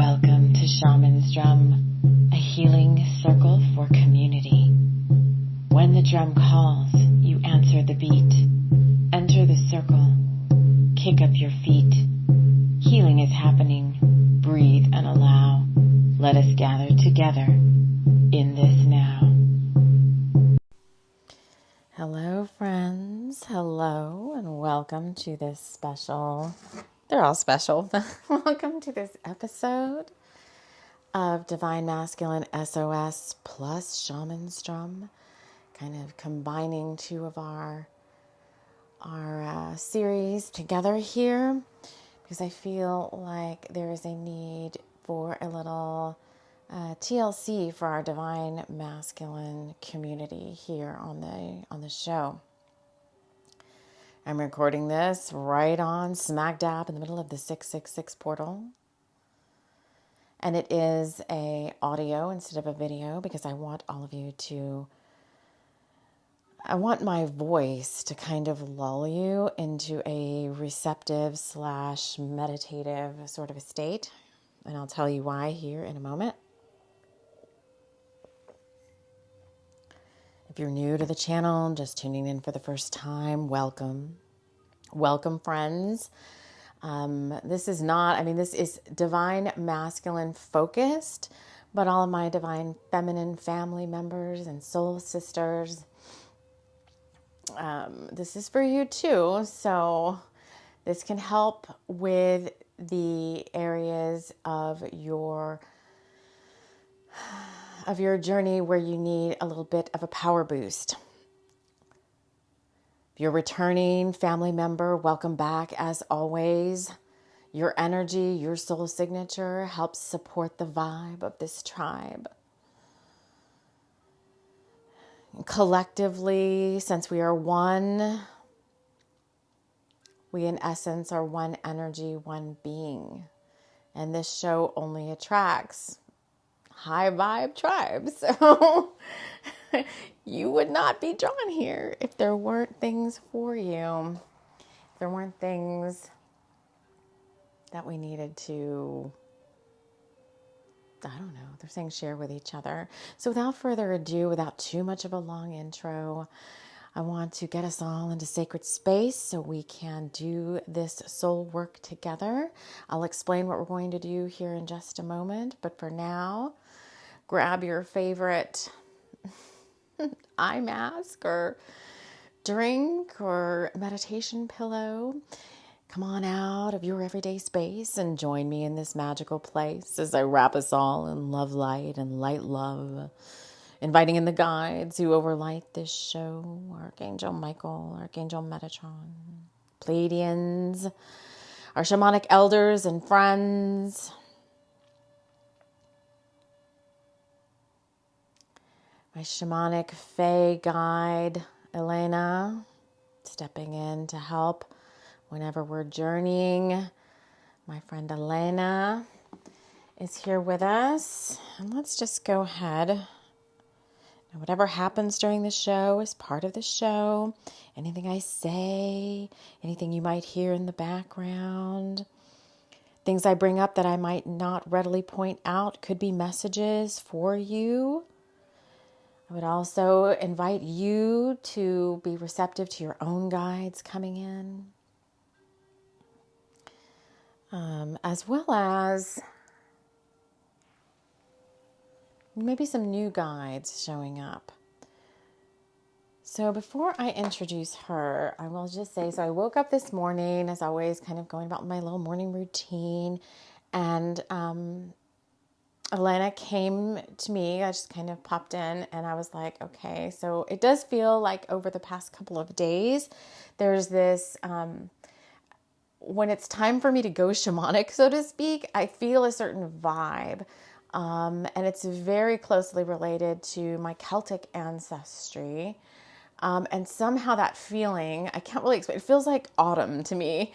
Welcome to Shaman's Drum, a healing circle for community. When the drum calls, you answer the beat. Enter the circle. Kick up your feet. Healing is happening. Breathe and allow. Let us gather together in this now. Hello, friends. Hello, and welcome to this special... They're all special. Welcome to this episode of Divine Masculine SOS plus Shaman's Drum, kind of combining two of our series together here, because I feel like there is a need for a little TLC for our Divine Masculine community here on the show. I'm recording this right on smack dab in the middle of the 666 portal. And it is a audio instead of a video because I want all of you to... I want my voice to kind of lull you into a receptive / meditative sort of a state. And I'll tell you why here in a moment. If you're new to the channel, just tuning in for the first time, welcome. Welcome, friends. This is Divine Masculine focused, but all of my Divine Feminine family members and soul sisters, this is for you too. So this can help with the areas of your journey where you need a little bit of a power boost. If you're returning family member, welcome back as always. Your energy, your soul signature helps support the vibe of this tribe. Collectively, since we are one, we in essence are one energy, one being. And this show only attracts high vibe tribes. So you would not be drawn here if there weren't things for you. If there weren't things that we needed to, I don't know, they're saying share with each other. So without further ado, without too much of a long intro, I want to get us all into sacred space so we can do this soul work together. I'll explain what we're going to do here in just a moment, but for now, grab your favorite eye mask or drink or meditation pillow. Come on out of your everyday space and join me in this magical place as I wrap us all in love light and light love. Inviting in the guides who overlight this show, Archangel Michael, Archangel Metatron, Pleiadians, our shamanic elders and friends, my shamanic fae guide, Elena, stepping in to help whenever we're journeying. My friend Elena is here with us. And let's just go ahead. Now, whatever happens during the show is part of the show. Anything I say, anything you might hear in the background, things I bring up that I might not readily point out could be messages for you. I would also invite you to be receptive to your own guides coming in, as well as maybe some new guides showing up. So before I introduce her, I will just say, so I woke up this morning, as always, kind of going about my little morning routine, and Elena came to me. I just kind of popped in and I was like, okay, so it does feel like over the past couple of days, there's this, when it's time for me to go shamanic, so to speak, I feel a certain vibe. And it's very closely related to my Celtic ancestry. And somehow that feeling, I can't really explain, it feels like autumn to me,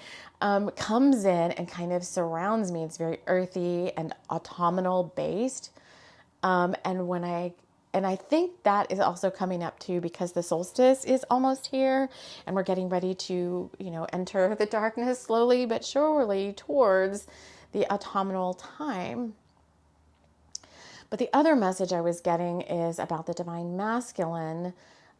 comes in and kind of surrounds me. It's very earthy and autumnal based. And I think that is also coming up too, because the solstice is almost here and we're getting ready to, enter the darkness slowly but surely towards the autumnal time. But the other message I was getting is about the divine masculine.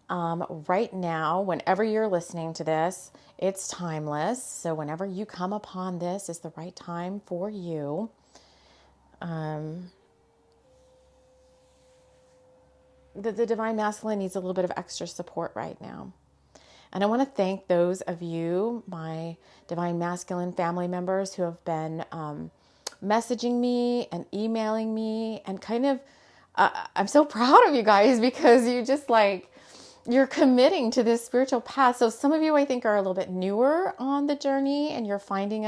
Right now, whenever you're listening to this, it's timeless. So whenever you come upon this, is the right time for you. The divine masculine needs a little bit of extra support right now. And I want to thank those of you, my divine masculine family members, who have been messaging me and emailing me, and kind of, I'm so proud of you guys, because you just you're committing to this spiritual path. So some of you, I think, are a little bit newer on the journey, and you're finding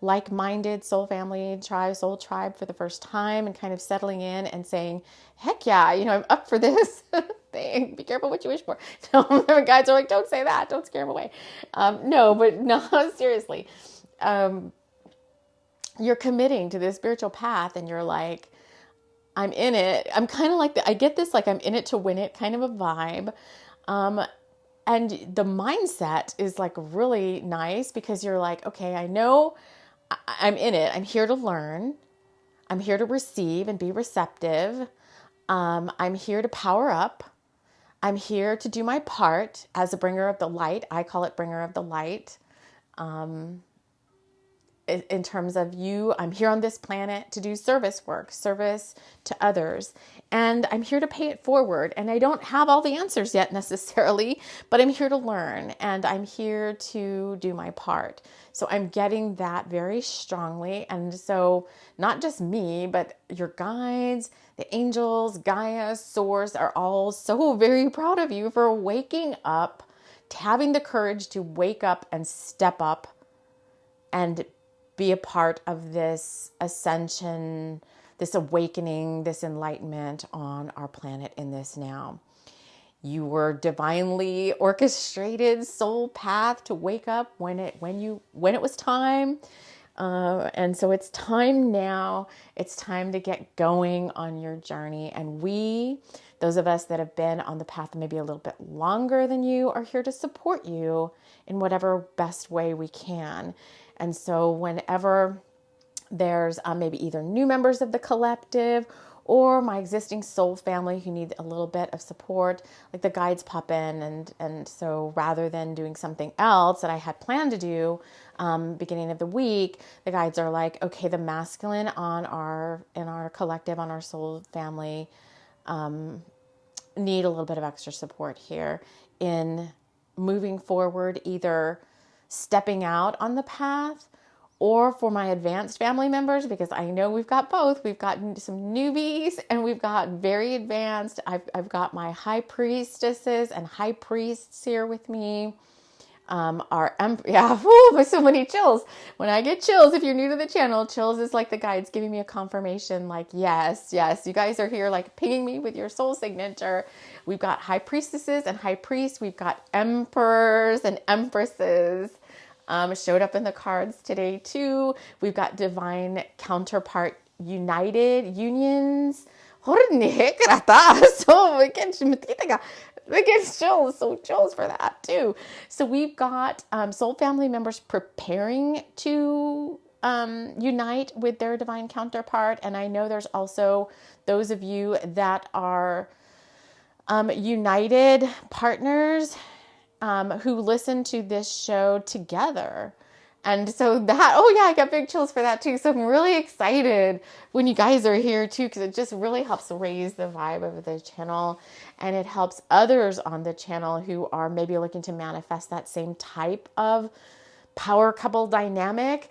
like-minded soul family tribe, soul tribe for the first time, and kind of settling in and saying, heck yeah, I'm up for this thing. Be careful what you wish for. No, guys are like, don't say that. Don't scare them away. No, seriously. You're committing to this spiritual path, and you're like, I'm in it. I'm kind of like I get this, I'm in it to win it kind of a vibe. And the mindset is really nice, because you're like, okay, I know I'm in it. I'm here to learn. I'm here to receive and be receptive. I'm here to power up. I'm here to do my part as a bringer of the light. I call it bringer of the light. In terms of I'm here on this planet to do service work, service to others. And I'm here to pay it forward. And I don't have all the answers yet necessarily, but I'm here to learn, and I'm here to do my part. So I'm getting that very strongly. And so not just me, but your guides, the angels, Gaia, Source are all so very proud of you for waking up, having the courage to wake up and step up and be a part of this ascension, this awakening, this enlightenment on our planet in this now. You were divinely orchestrated soul path to wake up when it was time. And so it's time now. It's time to get going on your journey. And those of us that have been on the path maybe a little bit longer than you, are here to support you in whatever best way we can. And so whenever there's maybe either new members of the collective or my existing soul family who need a little bit of support, the guides pop in. And so rather than doing something else that I had planned to do beginning of the week, the guides are like, okay, the masculine in our collective, on our soul family, need a little bit of extra support here in moving forward, either stepping out on the path, or for my advanced family members, because I know we've got both. We've got some newbies and we've got very advanced. I've got my high priestesses and high priests here with me. So many chills. When I get chills, if you're new to the channel, chills is the guides giving me a confirmation, yes, you guys are here, pinging me with your soul signature. We've got high priestesses and high priests. We've got emperors and empresses. Showed up in the cards today too. We've got divine counterpart united unions. So we get chills, so chills for that too. So we've got soul family members preparing to unite with their divine counterpart. And I know there's also those of you that are united partners who listen to this show together. And so I got big chills for that too. So I'm really excited when you guys are here too, because it just really helps raise the vibe of the channel, and it helps others on the channel who are maybe looking to manifest that same type of power couple dynamic.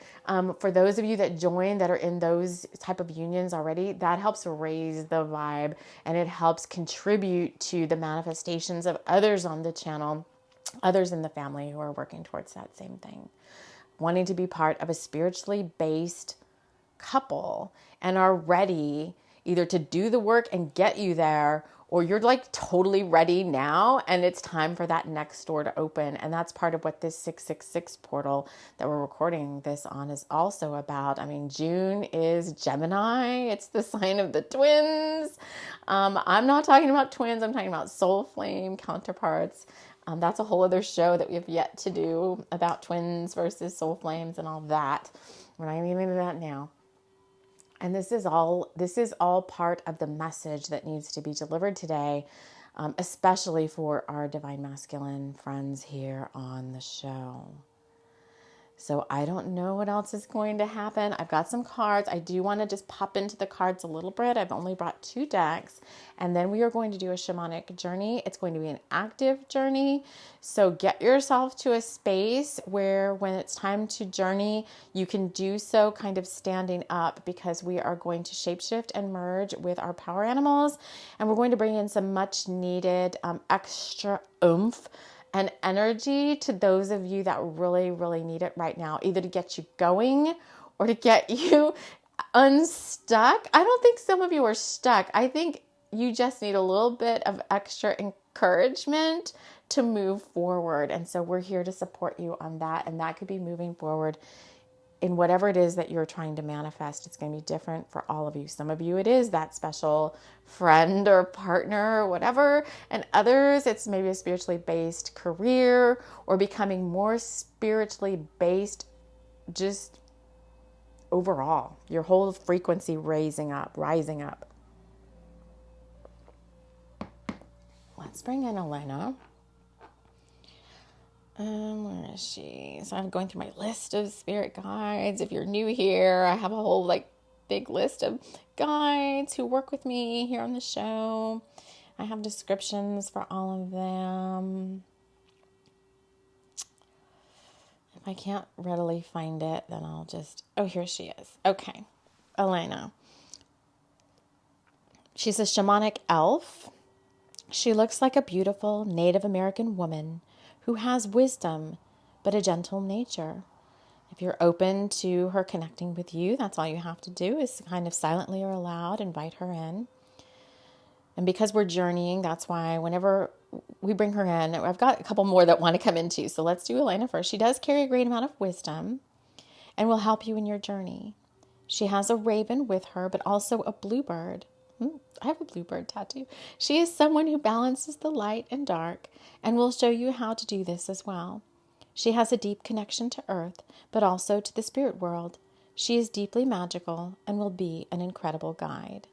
For those of you that join that are in those type of unions already, that helps raise the vibe, and it helps contribute to the manifestations of others on the channel, others in the family who are working towards that same thing, wanting to be part of a spiritually based couple and are ready either to do the work and get you there, or you're totally ready now and it's time for that next door to open. And that's part of what this 666 portal that we're recording this on is also about. I mean, June is Gemini. It's the sign of the twins. I'm not talking about twins. I'm talking about soul flame counterparts. That's a whole other show that we have yet to do about twins versus soul flames and all that. We're not even into that now. And this is all part of the message that needs to be delivered today, especially for our divine masculine friends here on the show. So I don't know what else is going to happen. I've got some cards. I do want to just pop into the cards a little bit. I've only brought 2 decks, and then we are going to do a shamanic journey. It's going to be an active journey. So get yourself to a space where when it's time to journey, you can do so kind of standing up, because we are going to shapeshift and merge with our power animals, and we're going to bring in some much needed extra oomph and energy to those of you that really, really need it right now, either to get you going or to get you unstuck. I don't think some of you are stuck. I think you just need a little bit of extra encouragement to move forward. And so we're here to support you on that. And that could be moving forward in whatever it is that you're trying to manifest. It's going to be different for all of you. Some of you, it is that special friend or partner or whatever. And others, it's maybe a spiritually based career or becoming more spiritually based just overall. Your whole frequency rising up. Let's bring in Elena. Where is she? So I'm going through my list of spirit guides. If you're new here, I have a whole big list of guides who work with me here on the show. I have descriptions for all of them. If I can't readily find it, then I'll just, here she is. Okay. Elena. She's a shamanic elf. She looks like a beautiful Native American woman who has wisdom, but a gentle nature. If you're open to her connecting with you, that's all you have to do is kind of silently or aloud invite her in. And because we're journeying, that's why whenever we bring her in, I've got a couple more that want to come in too. So let's do Elena first. She does carry a great amount of wisdom and will help you in your journey. She has a raven with her, but also a bluebird. I have a bluebird tattoo. She is someone who balances the light and dark and will show you how to do this as well. She has a deep connection to Earth, but also to the spirit world. She is deeply magical and will be an incredible guide.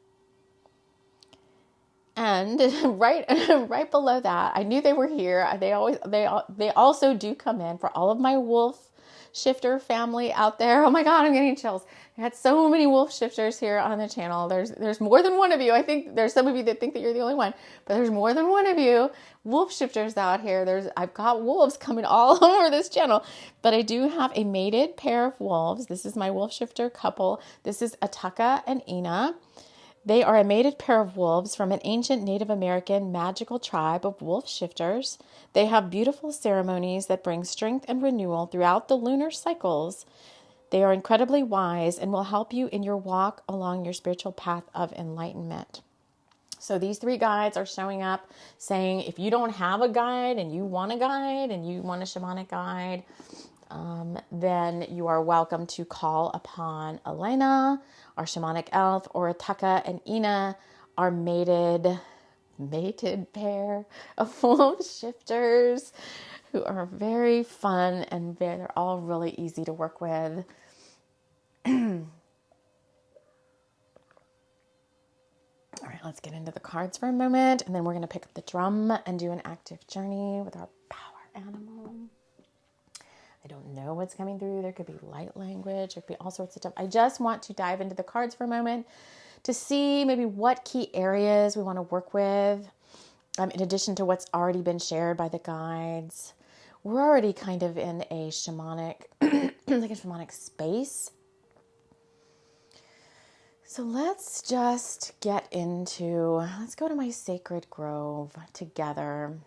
And right below that, I knew they were here. They also do come in for all of my wolf shifter family out there. Oh my God, I'm getting chills. I had so many wolf shifters here on the channel. There's more than one of you. I think there's some of you that think that you're the only one, but there's more than one of you wolf shifters out here. I've got wolves coming all over this channel, but I do have a mated pair of wolves. This is my wolf shifter couple. This is Ataka and Ina. They are a mated pair of wolves from an ancient Native American magical tribe of wolf shifters. They have beautiful ceremonies that bring strength and renewal throughout the lunar cycles. They are incredibly wise and will help you in your walk along your spiritual path of enlightenment. So these 3 guides are showing up saying, if you don't have a guide and you want a guide and you want a shamanic guide, then you are welcome to call upon Elena, our shamanic elf, or Ataka and Ina, our mated pair of wolf shifters who are very fun and they're all really easy to work with. All right, let's get into the cards for a moment, and then we're going to pick up the drum and do an active journey with our power animal. I don't know what's coming through. There could be light language. There could be all sorts of stuff. I just want to dive into the cards for a moment to see maybe what key areas we want to work with, in addition to what's already been shared by the guides. We're already kind of in a shamanic, like a shamanic space. So let's just let's go to my sacred grove together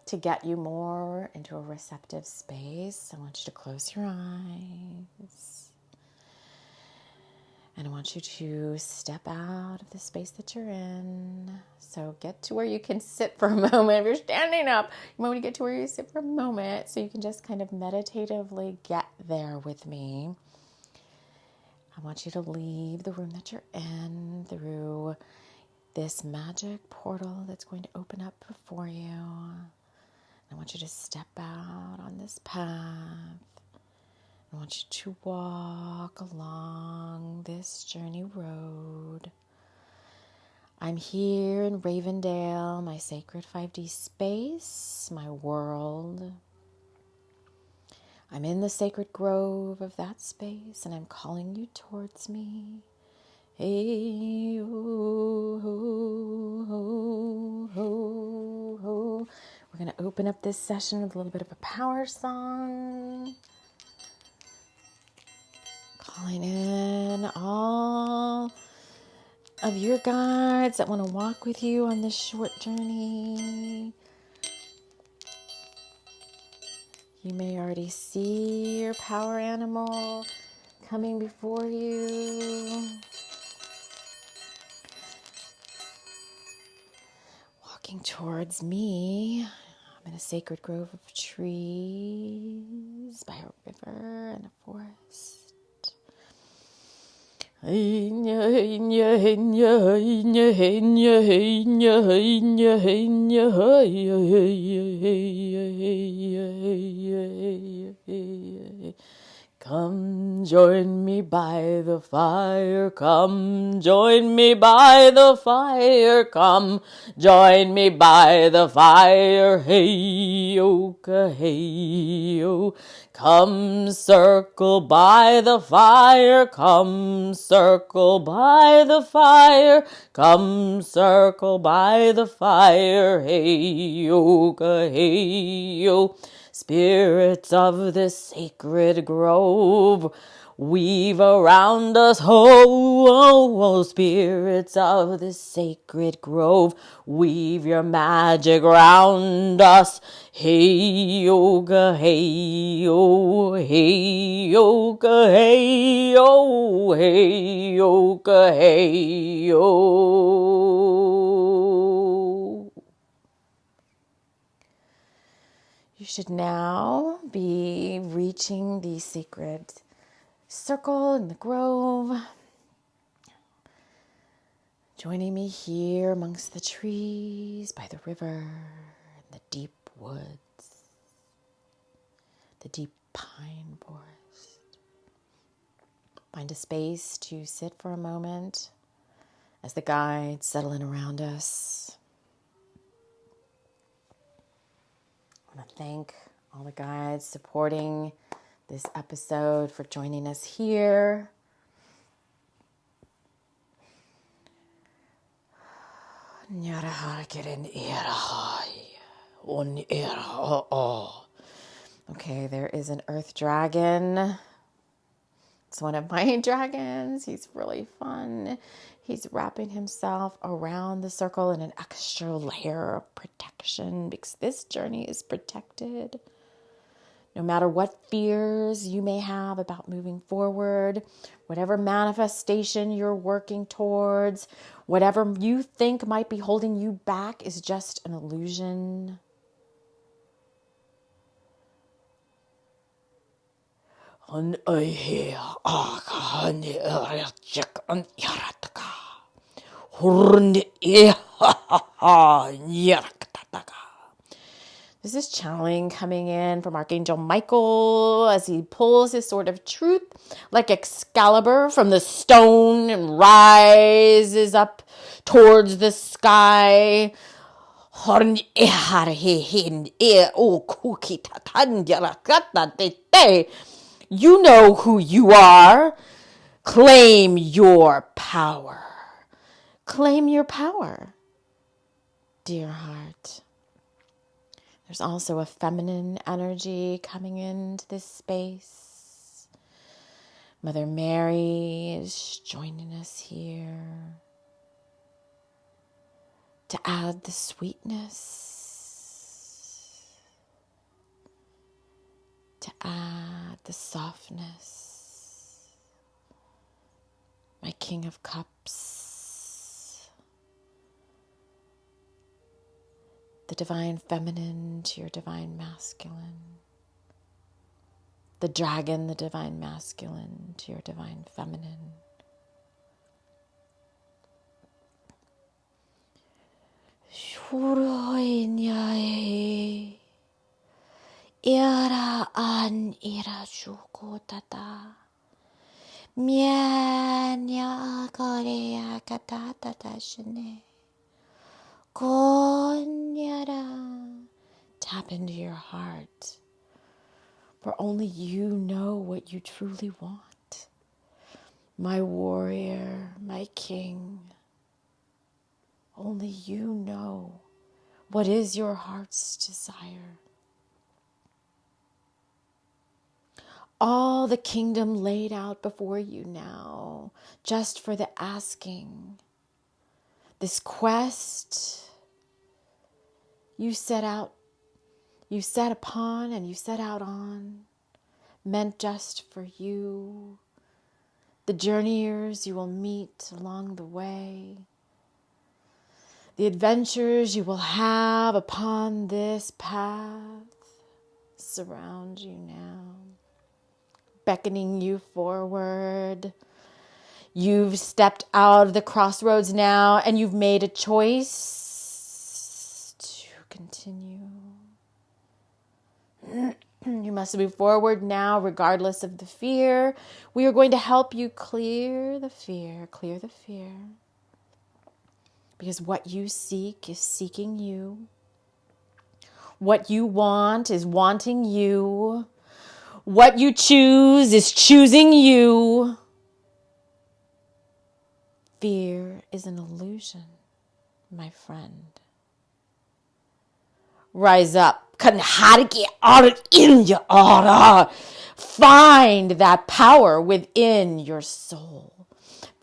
to get you more into a receptive space. I want you to close your eyes. And I want you to step out of the space that you're in. So get to where you can sit for a moment. If you're standing up, you might want to get to where you sit for a moment so you can just kind of meditatively get there with me. I want you to leave the room that you're in through this magic portal that's going to open up before you. I want you to step out on this path. I I want you to walk along this journey road. I'm here in Ravendale, my sacred 5D space, my world. I'm in the sacred grove of that space, and I'm calling you towards me. Hey, ho, ho, ho, ho, ho. We're going to open up this session with a little bit of a power song. Calling in all of your guides that want to walk with you on this short journey. You may already see your power animal coming before you. Walking towards me. I'm in a sacred grove of trees by a river and a forest. Come join me by the fire, come join me by the fire, come join me by the fire, hey-yo, hey-yo. Come circle by the fire, come circle by the fire, come circle by the fire, hey-yo, hey-yo. Spirits of this sacred grove, weave around us, oh, spirits of this sacred grove, weave your magic round us. Hey yoga, hey yo, hey yoga, hey yo, hey yoga, hey yo. You should now be reaching the sacred circle in the grove, joining me here amongst the trees, by the river, in the deep woods, the deep pine forest. Find a space to sit for a moment as the guides settle in around us. I want to thank all the guides supporting this episode for joining us here. Okay, there is an earth dragon. It's one of my dragons. He's really fun. He's wrapping himself around the circle in an extra layer of protection because this journey is protected. No matter what fears you may have about moving forward, whatever manifestation you're working towards, whatever you think might be holding you back is just an illusion. This is channeling coming in from Archangel Michael as he pulls his sword of truth like Excalibur from the stone and rises up towards the sky. You know who you are. Claim your power. Claim your power, dear heart. There's also a feminine energy coming into this space. Mother Mary is joining us here to add the sweetness, to add the softness. My King of Cups, the divine feminine to your divine masculine. The dragon, the divine masculine to your divine feminine. Ira an ira shukotata. Mianya korea katata shine. Konyara. Tap into your heart. For only you know what you truly want. My warrior, my king. Only you know what is your heart's desire. All the kingdom laid out before you now, just for the asking. This quest you set upon and you set out on, meant just for you, the journeyers you will meet along the way, the adventures you will have upon this path surround you now, beckoning you forward. You've stepped out of the crossroads now and you've made a choice to continue. You must move forward now regardless of the fear. We are going to help you clear the fear. Because what you seek is seeking you. What you want is wanting you. What you choose is choosing you. Fear is an illusion, my friend. Rise up. Find that power within your soul.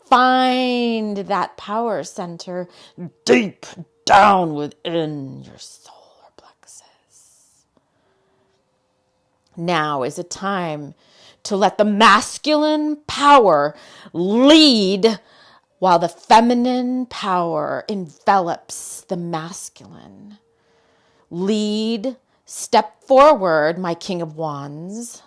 Find that power center deep down within your solar plexus. Now is a time to let the masculine power lead while the feminine power envelops the masculine. Lead, step forward, my King of Wands.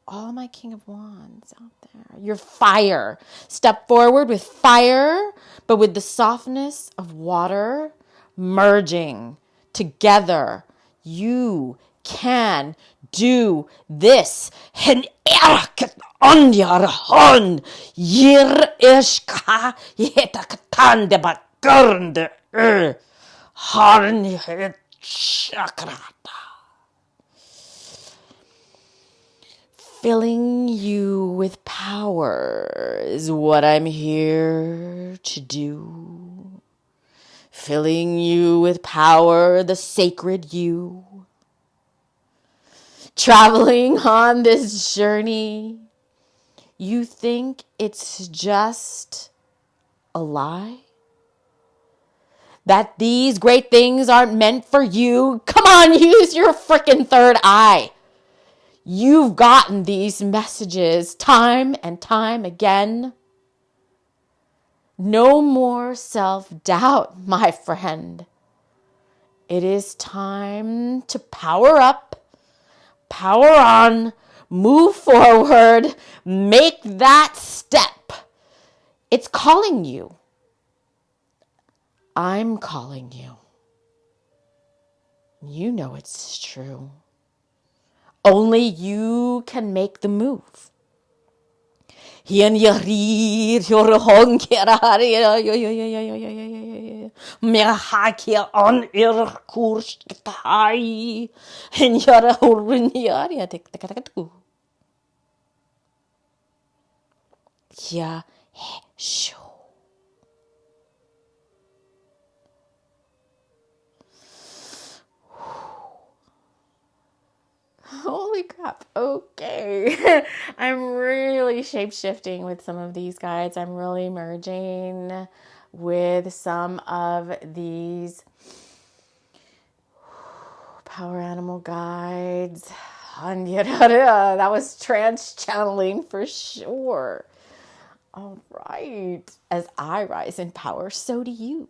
All my King of Wands out there. Your fire. Step forward with fire, but with the softness of water, merging together. You can do this. Filling you with power is what I'm here to do. Filling you with power, the sacred you. Traveling on this journey, you think it's just a lie? That these great things aren't meant for you? Come on, use your freaking third eye. You've gotten these messages time and time again. No more self-doubt, my friend. It is time to power up, power on, move forward, make that step. It's calling you. I'm calling you. You know it's true. Only you can make the move. Holy crap. Okay. I'm really shape-shifting with some of these guides. I'm really merging with some of these power animal guides. That was trance channeling for sure. All right. As I rise in power, so do you.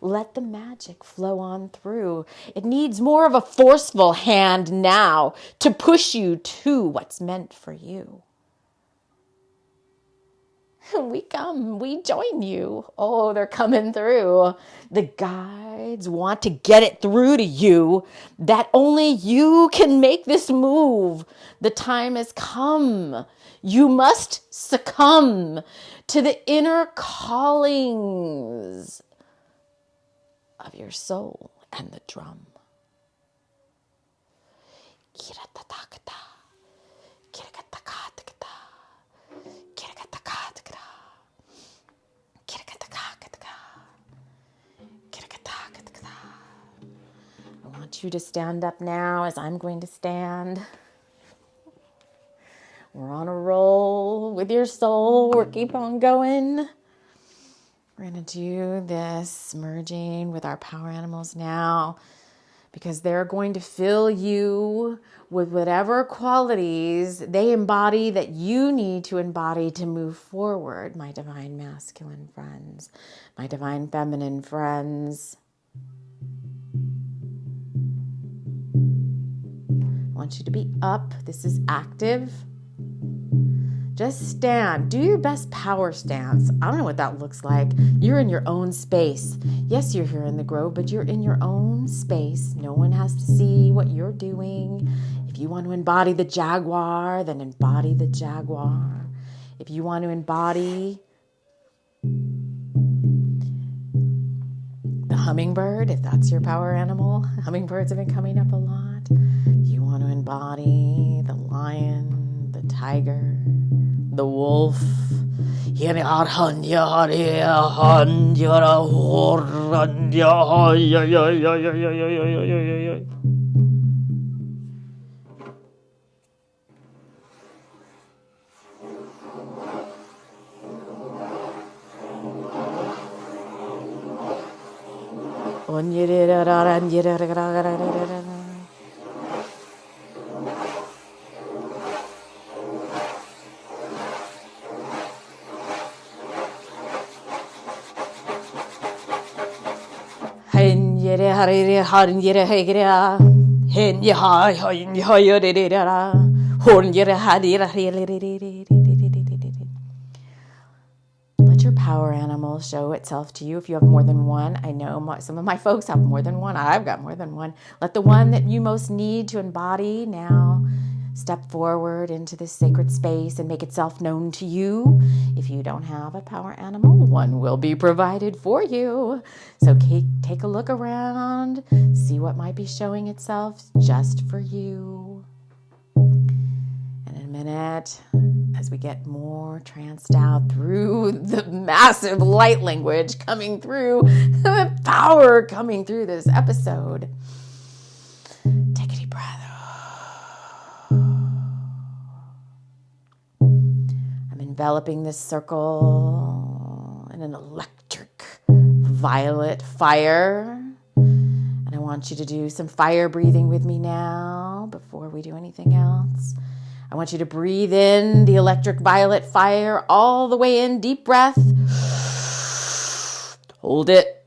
Let the magic flow on through. It needs more of a forceful hand now to push you to what's meant for you. we join you. Oh, they're coming through. The guides want to get it through to you that only you can make this move. The time has come. You must succumb to the inner callings of your soul and the drum. I want you to stand up now as I'm going to stand. We're on a roll with your soul. We'll keep on going. We're going to do this merging with our power animals now, because they're going to fill you with whatever qualities they embody that you need to embody to move forward, my divine masculine friends, my divine feminine friends. I want you to be up. This is active. Just stand. Do your best power stance. I don't know what that looks like. You're in your own space. Yes, you're here in the grove, but you're in your own space. No one has to see what you're doing. If you want to embody the jaguar, then embody the jaguar. If you want to embody the hummingbird, if that's your power animal, hummingbirds have been coming up a lot. If you want to embody the lion, the tiger, the wolf. Let your power animal show itself to you if you have more than one. I know some of my folks have more than one. I've got more than one. Let the one that you most need to embody now step forward into this sacred space and make itself known to you. If you don't have a power animal, one will be provided for you. So take a look around, see what might be showing itself just for you. And in a minute, as we get more tranced out through the massive light language coming through, the power coming through this episode, take a deep breath. I'm enveloping this circle in an electric violet fire. And I want you to do some fire breathing with me now before we do anything else. I want you to breathe in the electric violet fire all the way in. Deep breath. Hold it.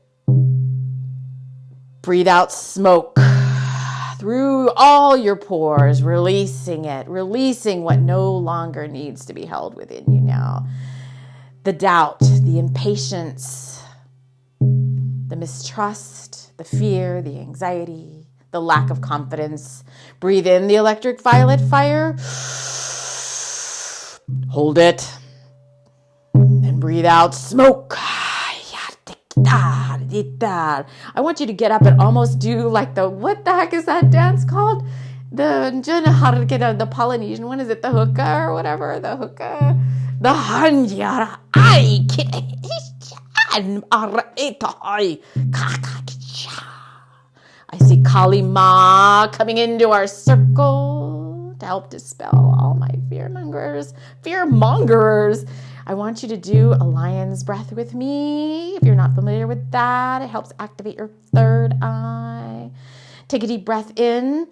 Breathe out smoke through all your pores, releasing it, releasing what no longer needs to be held within you now. The doubt, the impatience, the mistrust, the fear, the anxiety, the lack of confidence. Breathe in the electric violet fire. Hold it. And breathe out smoke. I want you to get up and almost do like what the heck is that dance called? The Polynesian one, is it the hookah or whatever? The hookah. The hanjara. I see Kali Ma coming into our circle to help dispel all my fearmongers. I want you to do a lion's breath with me. If you're not familiar with that, it helps activate your third eye. Take a deep breath in.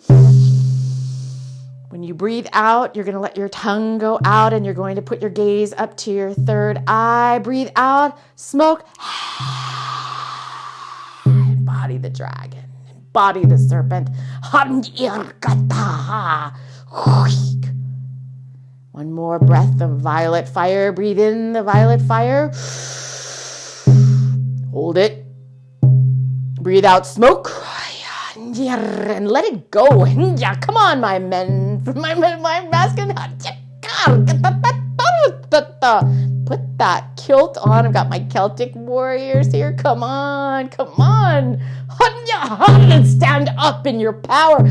When you breathe out, you're going to let your tongue go out and you're going to put your gaze up to your third eye. Breathe out, smoke. Embody the dragon. Embody the serpent. One more breath of violet fire. Breathe in the violet fire. Hold it. Breathe out smoke. And let it go. Come on, my men. My masculine. Put that kilt on. I've got my Celtic warriors here. Come on. And stand up in your power.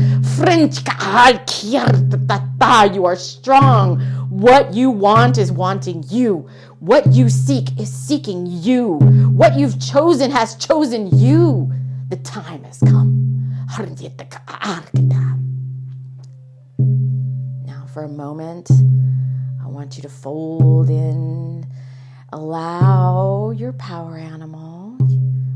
You are strong. What you want is wanting you. What you seek is seeking you. What you've chosen has chosen you. The time has come. Now for a moment, I want you to fold in, allow your power animal. I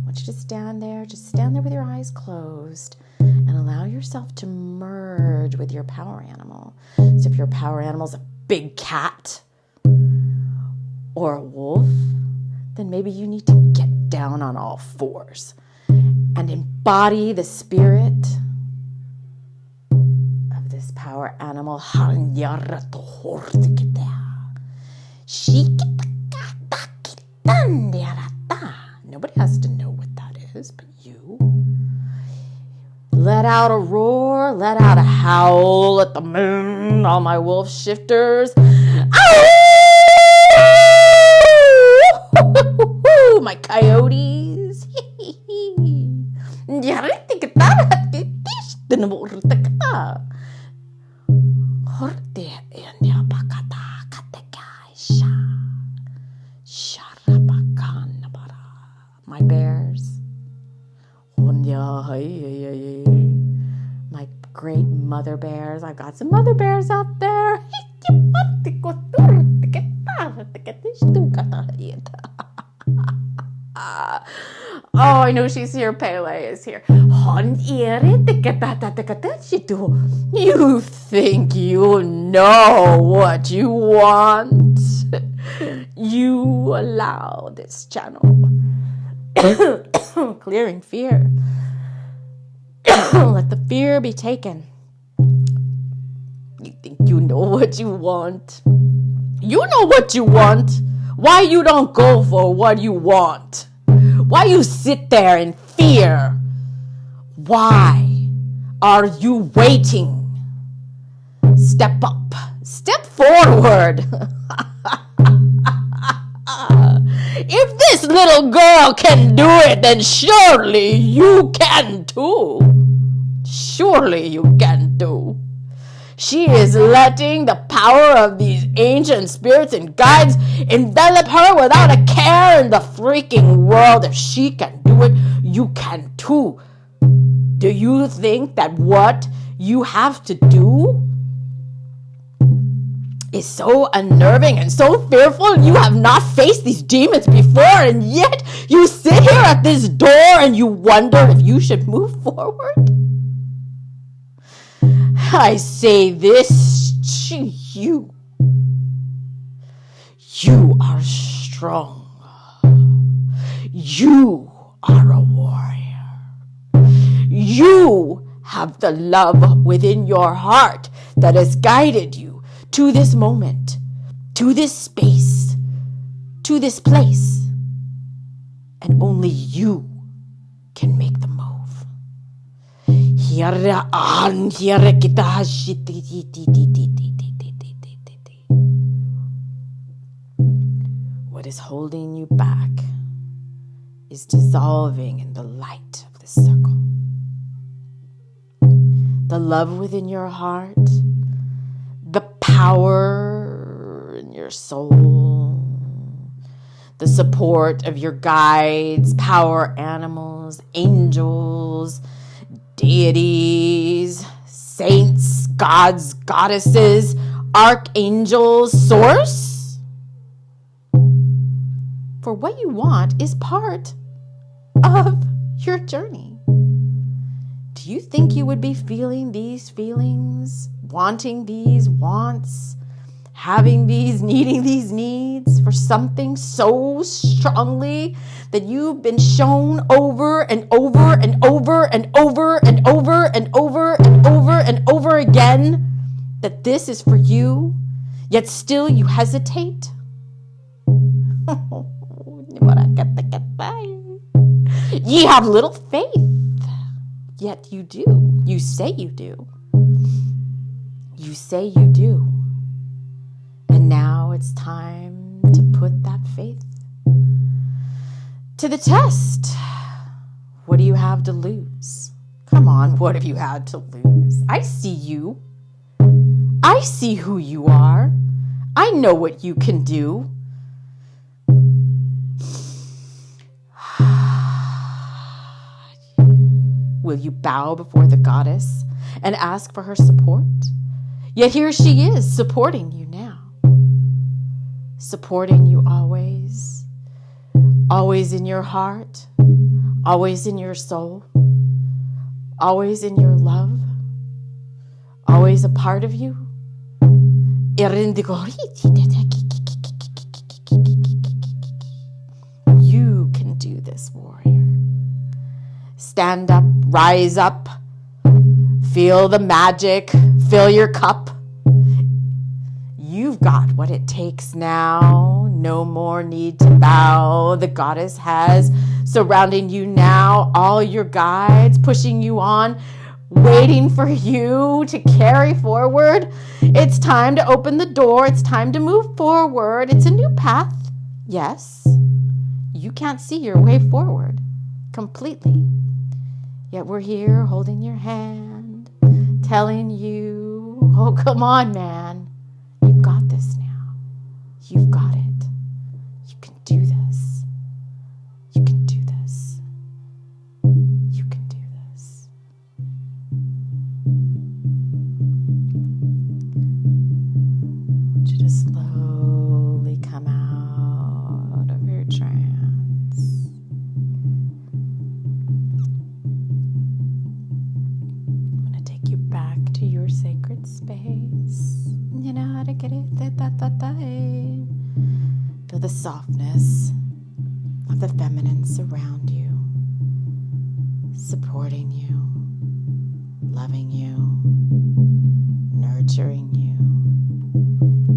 want you to stand there, just stand there with your eyes closed and allow yourself to merge with your power animal. So if your power animal is a big cat or a wolf, then maybe you need to get down on all fours and embody the spirit of this power animal. Nobody has to know what that is but you. Let out a roar, let out a howl at the moon, all my wolf shifters. My coyotes. My bears. My great mother bears. I've got some mother bears out there. Oh, I know she's here. Pele is here. You think you know what you want? You allow this channel. Clearing fear. Let the fear be taken. You think you know what you want? You know what you want. Why you don't go for what you want? Why you sit there in fear? Why are you waiting? Step up. Step forward. If this little girl can do it, then surely you can too. Surely you can too. She is letting the power of these ancient spirits and guides envelop her without a care in the freaking world. If she can do it, you can too. Do you think that what you have to do is so unnerving and so fearful? You have not faced these demons before, and yet you sit here at this door and you wonder if you should move forward? I say this to you. You are strong. You are a warrior. You have the love within your heart that has guided you to this moment, to this space, to this place. And only you can make the move. What is holding you back is dissolving in the light of the circle. The love within your heart, the power in your soul, the support of your guides, power animals, angels, deities, saints, gods, goddesses, archangels, source. For what you want is part of your journey. Do you think you would be feeling these feelings, wanting these wants, having these, needing these needs for something so strongly that you've been shown over and over and over and over and over and over and over and over again that this is for you? yet still you hesitate. Ye have little faith, yet you do. You say you do. You say you do. And now it's time to put that faith to the test. What do you have to lose? Come on, what have you had to lose? I see you. I see who you are. I know what you can do. Will you bow before the goddess and ask for her support? Yet here she is, supporting you now. Supporting you always. Always in your heart. Always in your soul. Always in your love. Always a part of you. You can do this, warrior. Stand up, rise up, feel the magic, fill your cup. You've got what it takes now. No more need to bow. The goddess has surrounding you now, all your guides pushing you on, waiting for you to carry forward. It's time to open the door. It's time to move forward. It's a new path. Yes, you can't see your way forward completely. Yet we're here holding your hand, telling you, oh, come on, man. You've got this now. You've got it. You can do this. You can do this. You can do this. I want you to slowly come out of your trance. Back to your sacred space. You know how to get it. Feel the softness of the feminine surround you, supporting you, loving you, nurturing you,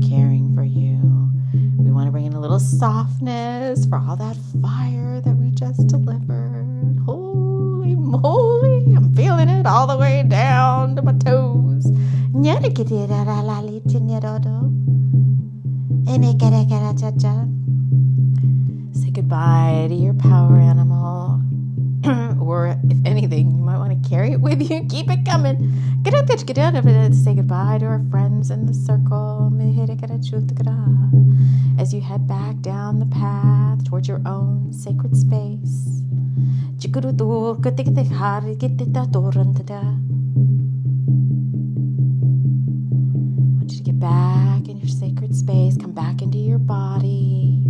caring for you. We want to bring in a little softness for all that fire that we just delivered. Holy moly, I'm feeling it all the way down to my toes. Say goodbye to your power animal. Or if anything, you might want to carry it with you. Keep it coming. Say goodbye to our friends in the circle. As you head back down the path towards your own sacred space. I want you to get back in your sacred space. Come back into your body.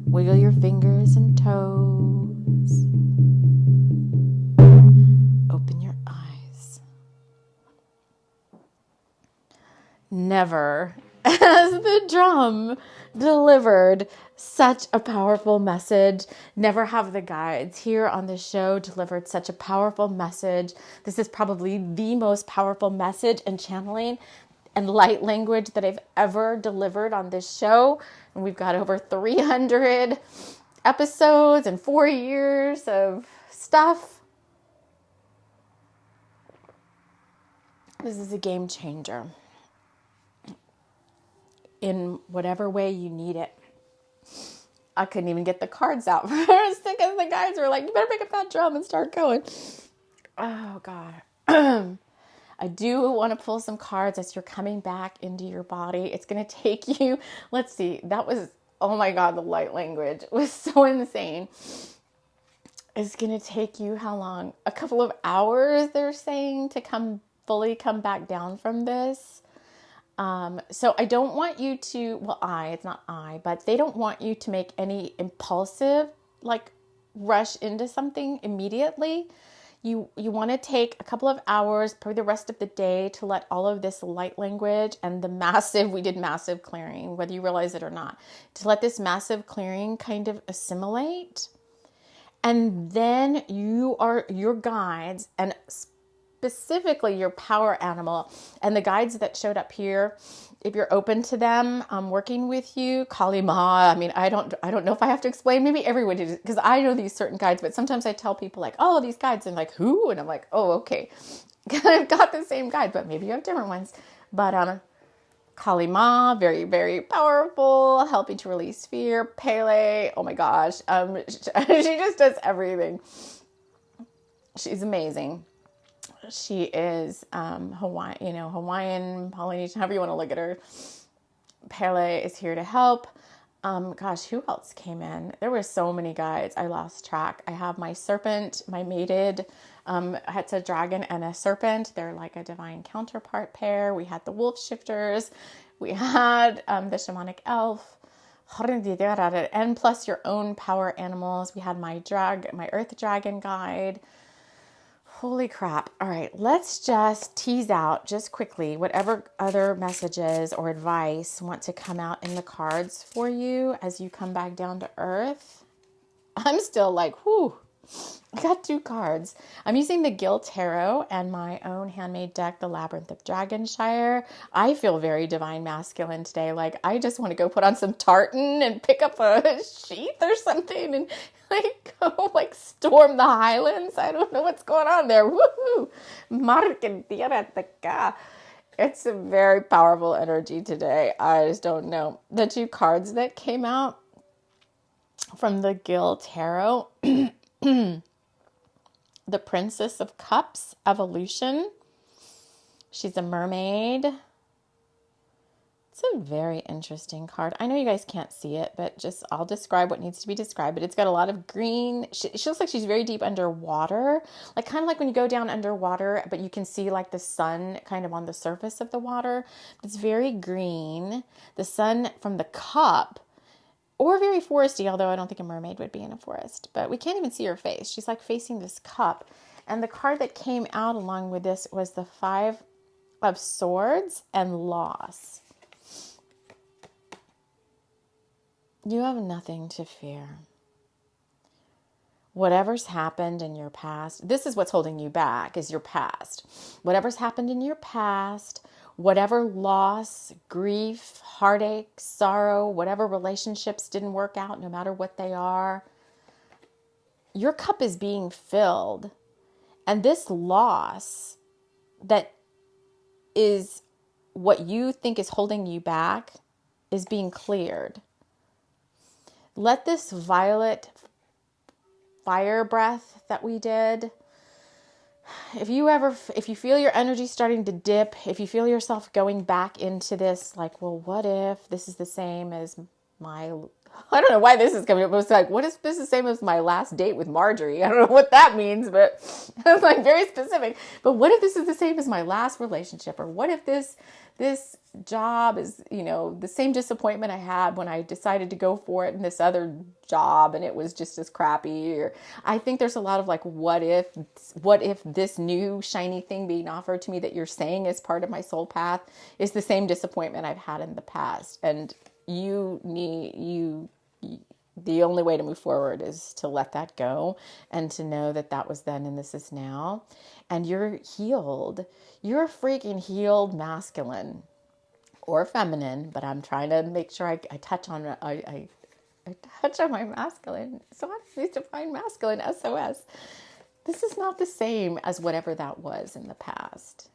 Wiggle your fingers and toes. Open your eyes. Never has the drum delivered such a powerful message. Never have the guides here on the show delivered such a powerful message. This is probably the most powerful message and channeling and light language that I've ever delivered on this show. And we've got over 300 episodes and 4 years of stuff. This is a game changer in whatever way you need it. I couldn't even get the cards out first because the guys were like, you better pick up that drum and start going. Oh, God. I do want to pull some cards as you're coming back into your body. It's going to take you, let's see, that was, oh my God, the light language was so insane. It's going to take you how long? A couple of hours, they're saying, to fully come back down from this. So I don't want you to, but they don't want you to make any impulsive, rush into something immediately. You want to take a couple of hours, probably the rest of the day, to let all of this light language and we did massive clearing, whether you realize it or not, to let this massive clearing kind of assimilate. And then your guides, and specifically your power animal and the guides that showed up here if you're open to them working with you, Kali Ma. I mean, I don't know if I have to explain. Maybe everyone did, because I know these certain guides, but sometimes I tell people like, oh, these guides, and like, who? And I'm like, oh, okay. I've got the same guide, but maybe you have different ones. But Kali Ma, very, very powerful, helping to release fear. Pele, oh my gosh, she just does everything. She's amazing. She is Hawaiian, Polynesian, however you want to look at her. Pele is here to help. Gosh, who else came in? There were so many guides. I lost track. I have my serpent, my mated. It's a dragon and a serpent. They're like a divine counterpart pair. We had the wolf shifters. We had the shamanic elf. And plus your own power animals. We had my earth dragon guide. Holy crap. All right, let's just tease out just quickly whatever other messages or advice want to come out in the cards for you as you come back down to earth. I'm still like, whew, I got 2 cards. I'm using the Gil Tarot and my own handmade deck, the Labyrinth of Dragonshire. I feel very divine masculine today. Like, I just want to go put on some tartan and pick up a sheath or something and like go like storm the Highlands. I don't know what's going on there. Woohoo! It's a very powerful energy today. I just don't know. The 2 cards that came out from the Gil Tarot, the Princess of Cups, Evolution. She's a mermaid. It's a very interesting card. I know you guys can't see it, but I'll describe what needs to be described. But it's got a lot of green. She looks like she's very deep underwater. Like kind of like when you go down underwater, but you can see like the sun kind of on the surface of the water. It's very green. The sun from the cup, or very foresty, although I don't think a mermaid would be in a forest. But we can't even see her face. She's like facing this cup. And the card that came out along with this was the 5 of Swords and loss. You have nothing to fear. Whatever's happened in your past, this is what's holding you back, is your past. Whatever's happened in your past, whatever loss, grief, heartache, sorrow, whatever relationships didn't work out, no matter what they are, your cup is being filled. And this loss that is what you think is holding you back is being cleared. Let this violet fire breath that we did, if you feel your energy starting to dip, if you feel yourself going back into this, like, well, what if this is the same as I don't know why this is coming up. It was like, what if this is the same as my last date with Marjorie? I don't know what that means, but it's like very specific. But what if this is the same as my last relationship? Or what if this job is, the same disappointment I had when I decided to go for it in this other job and it was just as crappy? Or I think there's a lot of like, what if this new shiny thing being offered to me that you're saying is part of my soul path is the same disappointment I've had in the past? And the only way to move forward is to let that go and to know that that was then and this is now. And you're healed. You're a freaking healed masculine or feminine, but I'm trying to make sure I touch on I touch on my masculine. So I need to find masculine SOS. This is not the same as whatever that was in the past.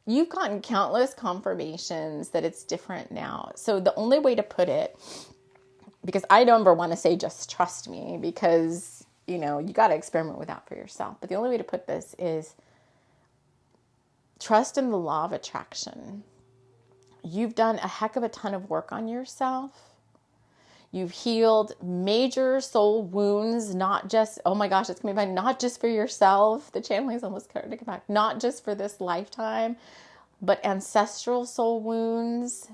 You've gotten countless confirmations that it's different now. So the only way to put it, because I don't ever want to say just trust me, because, you got to experiment with that for yourself. But the only way to put this is trust in the law of attraction. You've done a heck of a ton of work on yourself. You've healed major soul wounds, not just, oh my gosh, it's coming back, not just for yourself. The channeling is almost starting to come back. Not just for this lifetime, but ancestral soul wounds,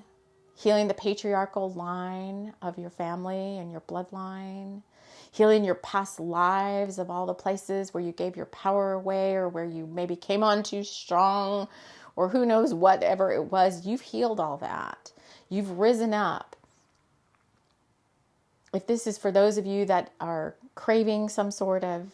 healing the patriarchal line of your family and your bloodline, healing your past lives of all the places where you gave your power away or where you maybe came on too strong or who knows, whatever it was. You've healed all that. You've risen up. If this is for those of you that are craving some sort of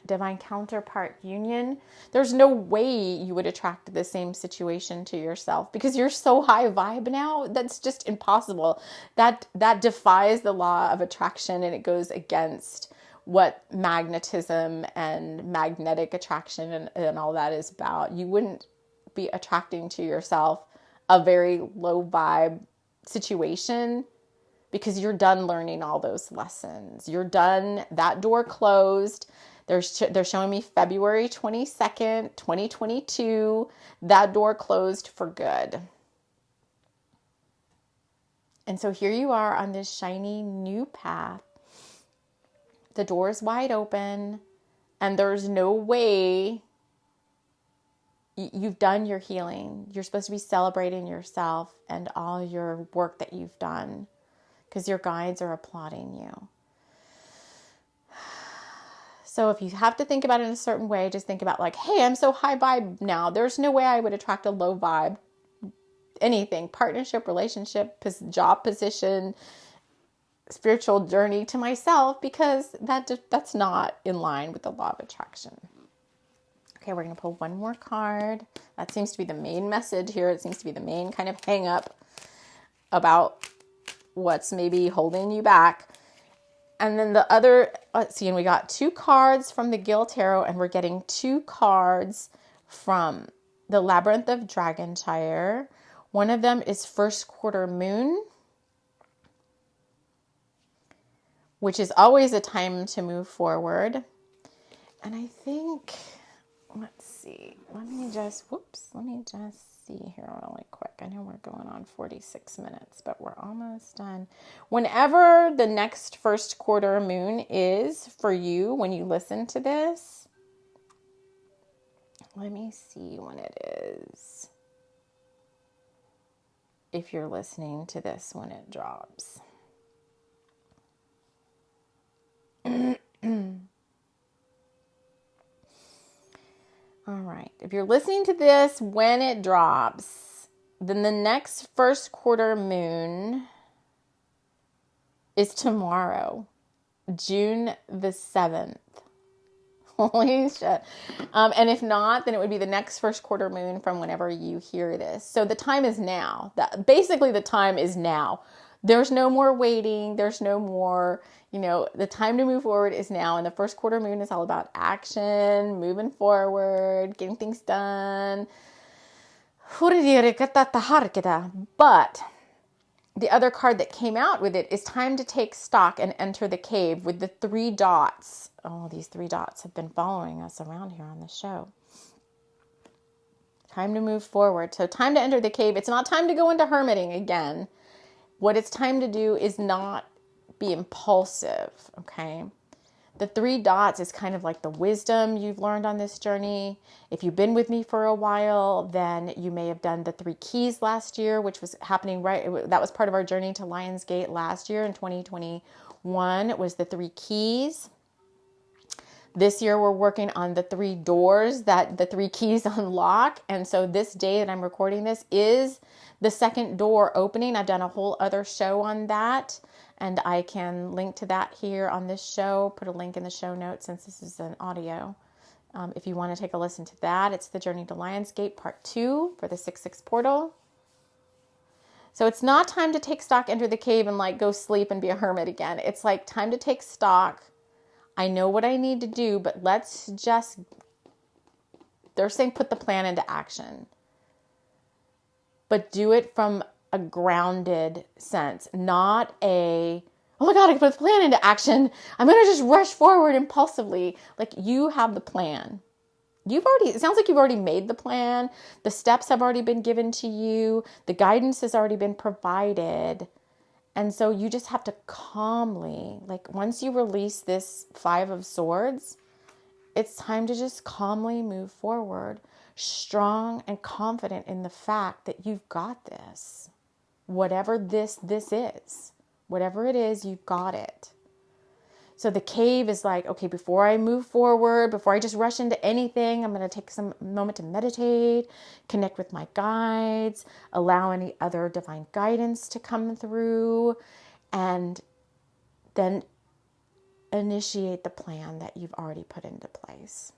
divine counterpart union, there's no way you would attract the same situation to yourself because you're so high vibe now. That's just impossible. That defies the law of attraction, and it goes against what magnetism and magnetic attraction and all that is about. You wouldn't be attracting to yourself a very low vibe situation because you're done learning all those lessons. You're done. That door closed. They're showing me February 22nd, 2022. That door closed for good. And so here you are on this shiny new path. The door is wide open, and there's no way. You've done your healing. You're supposed to be celebrating yourself and all your work that you've done because your guides are applauding you. So if you have to think about it in a certain way, just think about like, hey, I'm so high vibe now. There's no way I would attract a low vibe. Anything, partnership, relationship, job position, spiritual journey to myself, because that's not in line with the law of attraction. Okay, we're going to pull one more card. That seems to be the main message here. It seems to be the main kind of hang up about what's maybe holding you back. And then the other, let's see, and we got 2 cards from the Gil Tarot, and we're getting 2 cards from the Labyrinth of Dragonshire. One of them is First Quarter Moon, which is always a time to move forward. And I think, let's see, let me just see here really quick. I know we're going on 46 minutes, but we're almost done. Whenever the next first quarter moon is for you, when you listen to this, let me see when it is. If you're listening to this when it drops. All right. If you're listening to this when it drops, then the next first quarter moon is tomorrow, June the 7th. Holy shit. And if not, then it would be the next first quarter moon from whenever you hear this. So the time is now. Basically, the time is now. There's no more waiting. There's no more, the time to move forward is now. And the first quarter moon is all about action, moving forward, getting things done. But the other card that came out with it is time to take stock and enter the cave with the 3 dots. Oh, these 3 dots have been following us around here on the show. Time to move forward. So time to enter the cave. It's not time to go into hermiting again. What it's time to do is not be impulsive, okay? The 3 dots is kind of like the wisdom you've learned on this journey. If you've been with me for a while, then you may have done the 3 keys last year, which was happening that was part of our journey to Lionsgate last year in 2021. It was the 3 keys. This year we're working on the 3 doors that the 3 keys unlock. And so this day that I'm recording this is the 2nd door opening. I've done a whole other show on that, and I can link to that here on this show. Put a link in the show notes since this is an audio. If you want to take a listen to that, it's the Journey to Lionsgate Part 2 for the 6/6 portal. So it's not time to take stock, enter the cave, and go sleep and be a hermit again. It's like time to take stock. I know what I need to do, but they're saying put the plan into action. But do it from a grounded sense, not oh my God, I can put the plan into action. I'm going to just rush forward impulsively. You have the plan. It sounds like you've already made the plan. The steps have already been given to you. The guidance has already been provided. And so you just have to calmly, once you release this 5 of Swords, it's time to just calmly move forward, strong and confident in the fact that you've got this. Whatever this is, whatever it is, you've got it. So the cave is okay, before I move forward, before I just rush into anything, I'm going to take some moment to meditate, connect with my guides, allow any other divine guidance to come through, and then initiate the plan that you've already put into place.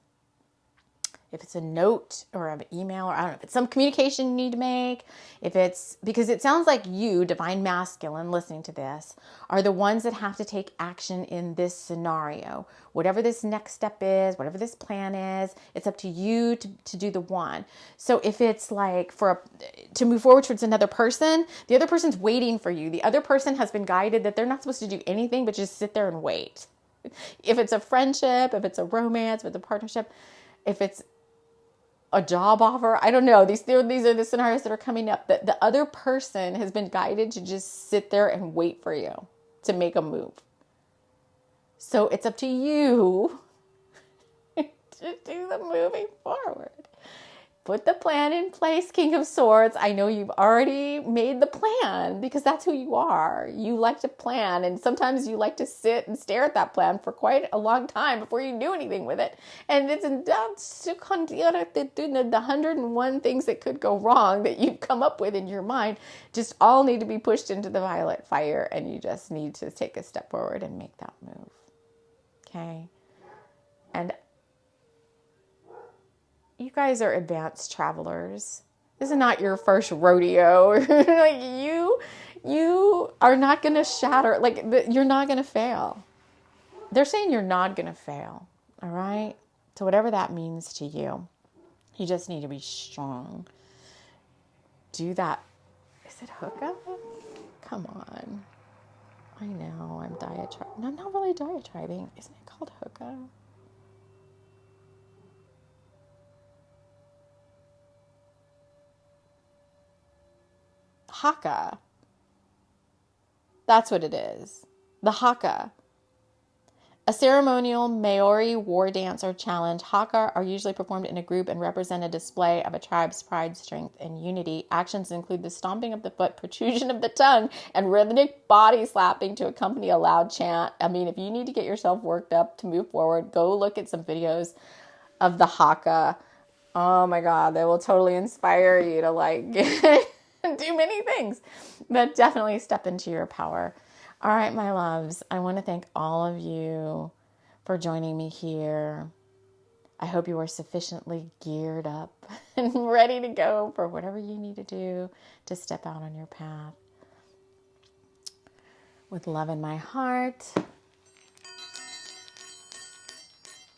If it's a note or an email, or I don't know, if it's some communication you need to make, if it's, because it sounds like you, divine masculine, listening to this, are the ones that have to take action in this scenario. Whatever this next step is, whatever this plan is, it's up to you to do the one. So if it's like to move forward towards another person, the other person's waiting for you. The other person has been guided that they're not supposed to do anything but just sit there and wait. If it's a friendship, if it's a romance, if it's a partnership, if it's a job offer, I don't know. These are the scenarios that are coming up, that the other person has been guided to just sit there and wait for you to make a move. So it's up to you to do the moving forward. Put the plan in place, King of Swords. I know you've already made the plan because that's who you are. You like to plan, and sometimes you like to sit and stare at that plan for quite a long time before you do anything with it. And it's the 101 things that could go wrong that you've come up with in your mind just all need to be pushed into the violet fire, and you just need to take a step forward and make that move. Okay? And you guys are advanced travelers. This is not your first rodeo. Like you are not going to shatter. You're not going to fail. They're saying you're not going to fail. All right. So whatever that means to you, you just need to be strong. Do that. Is it hookup? Come on. I know I'm diatribing. No, I'm not really diatribing. Isn't it called hookup? Haka. That's what it is. The Haka. A ceremonial Maori war dance or challenge. Haka are usually performed in a group and represent a display of a tribe's pride, strength, and unity. Actions include the stomping of the foot, protrusion of the tongue, and rhythmic body slapping to accompany a loud chant. I mean, if you need to get yourself worked up to move forward, go look at some videos of the Haka. Oh my God, they will totally inspire you to do many things, but definitely step into your power. All right, my loves, I want to thank all of you for joining me here. I hope you are sufficiently geared up and ready to go for whatever you need to do to step out on your path. With love in my heart,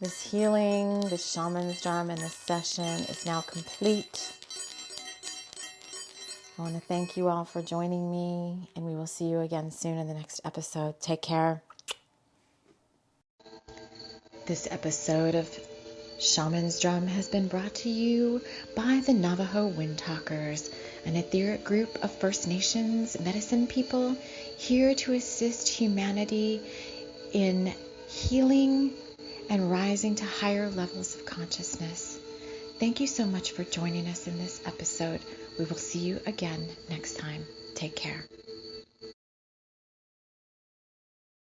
this healing, this shaman's drum, and this session is now complete. I want to thank you all for joining me, and we will see you again soon in the next episode. Take care. This episode of Shaman's Drum has been brought to you by the Navajo Wind Talkers, an etheric group of First Nations medicine people here to assist humanity in healing and rising to higher levels of consciousness. Thank you so much for joining us in this episode. We will see you again next time. Take care.